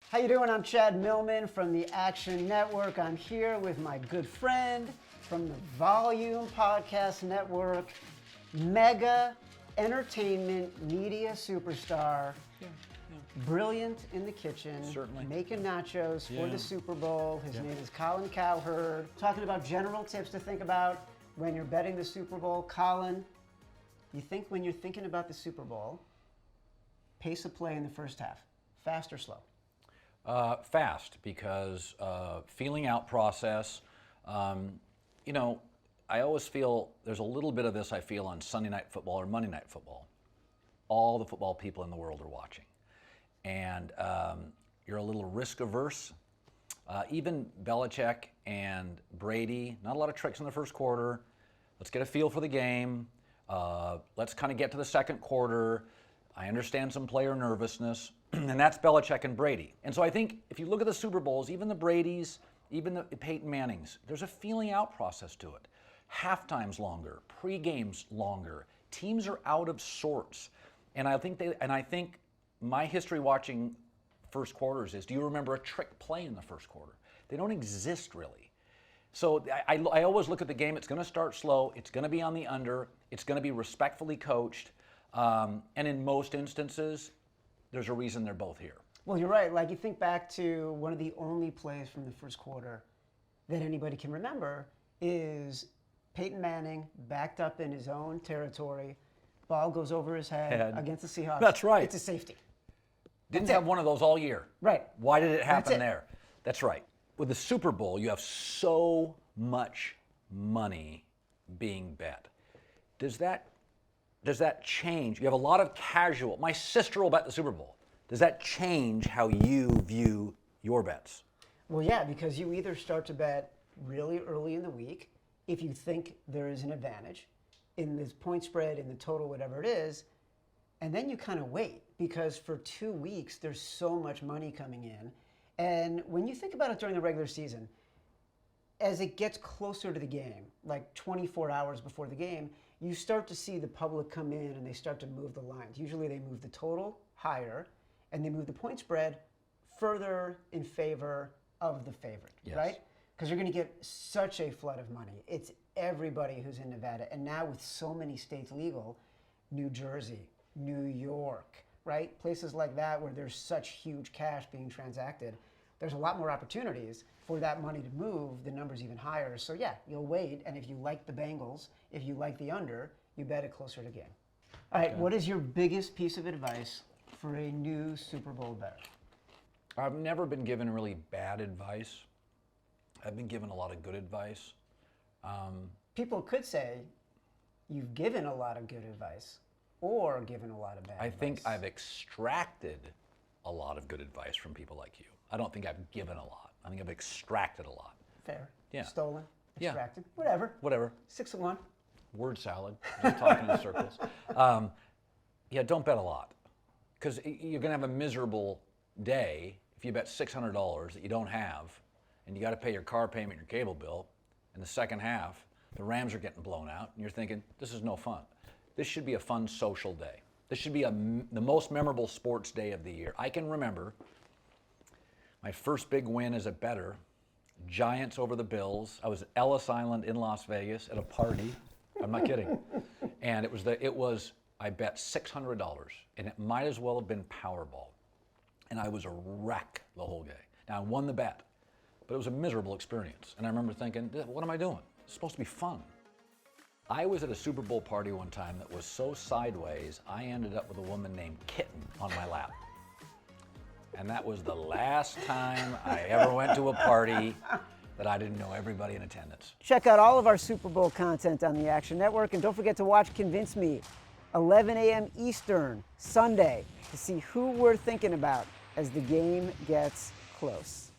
How you doing? I'm Chad Millman from the Action Network. I'm here with my good friend from the Volume Podcast Network, mega entertainment media superstar, brilliant in the kitchen, Certainly. making nachos for the Super Bowl. His name is Colin Cowherd. Talking about general tips to think about when you're betting the Super Bowl. Colin, you think when you're thinking about the Super Bowl, pace of play in the first half, fast or slow? Fast, because feeling out process. I always feel there's a little bit of this I feel on Sunday Night Football or Monday Night Football. All the football people in the world are watching. And you're a little risk averse. Even Belichick and Brady, not a lot of tricks in the first quarter. Let's get a feel for the game. Let's kind of get to the second quarter. I understand some player nervousness, and that's Belichick and Brady. And so I think if you look at the Super Bowls, even the Bradys, even the Peyton Mannings, there's a feeling out process to it. Halftime's longer, pre-game's longer. Teams are out of sorts. And I think my history watching first quarters is, do you remember a trick play in the first quarter? They don't exist really. So I always look at the game, it's going to start slow, it's going to be on the under, it's going to be respectfully coached, and in most instances, there's a reason they're both here. Well, you're right. Like, you think back to one of the only plays from the first quarter that anybody can remember is Peyton Manning backed up in his own territory, ball goes over his head against the Seahawks. That's right. It's a safety. Didn't have one of those all year. Right. Why did it happen there? That's right. With the Super Bowl, you have so much money being bet. Does that change? You have a lot of casual. My sister will bet the Super Bowl. Does that change how you view your bets? Well, yeah, because you either start to bet really early in the week if you think there is an advantage in this point spread, in the total, whatever it is, and then you kind of wait because for 2 weeks there's so much money coming in. And when you think about it during the regular season, as it gets closer to the game, like 24 hours before the game, you start to see the public come in and they start to move the lines. Usually they move the total higher and they move the point spread further in favor of the favorite, right? Because you're going to get such a flood of money. It's everybody who's in Nevada. And now with so many states legal, New Jersey, New York, right? Places like that where there's such huge cash being transacted, there's a lot more opportunities for that money to move the numbers even higher. So yeah, you'll wait, and if you like the Bengals, if you like the under, you bet it closer to game. All right, what is your biggest piece of advice for a new Super Bowl bettor? I've never been given really bad advice. I've been given a lot of good advice. People could say you've given a lot of good advice or given a lot of bad advice. I think I've extracted a lot of good advice from people like you. I don't think I've given a lot. I think I've extracted a lot. Fair. Yeah. Stolen, Yeah. extracted, whatever. 6 of 1. Word salad, just talking in circles. Don't bet a lot, because you're going to have a miserable day if you bet $600 that you don't have, and you got to pay your car payment, your cable bill. In the second half, the Rams are getting blown out, and you're thinking, this is no fun. This should be a fun social day. This should be the most memorable sports day of the year. I can remember my first big win as a bettor, Giants over the Bills. I was at Ellis Island in Las Vegas at a party. I'm not kidding. And I bet $600, and it might as well have been Powerball. And I was a wreck the whole day. Now, I won the bet, but it was a miserable experience. And I remember thinking, what am I doing? It's supposed to be fun. I was at a Super Bowl party one time that was so sideways, I ended up with a woman named Kitten on my lap. And that was the last time I ever went to a party that I didn't know everybody in attendance. Check out all of our Super Bowl content on the Action Network, and don't forget to watch Convince Me, 11 a.m. Eastern, Sunday, to see who we're thinking about as the game gets close.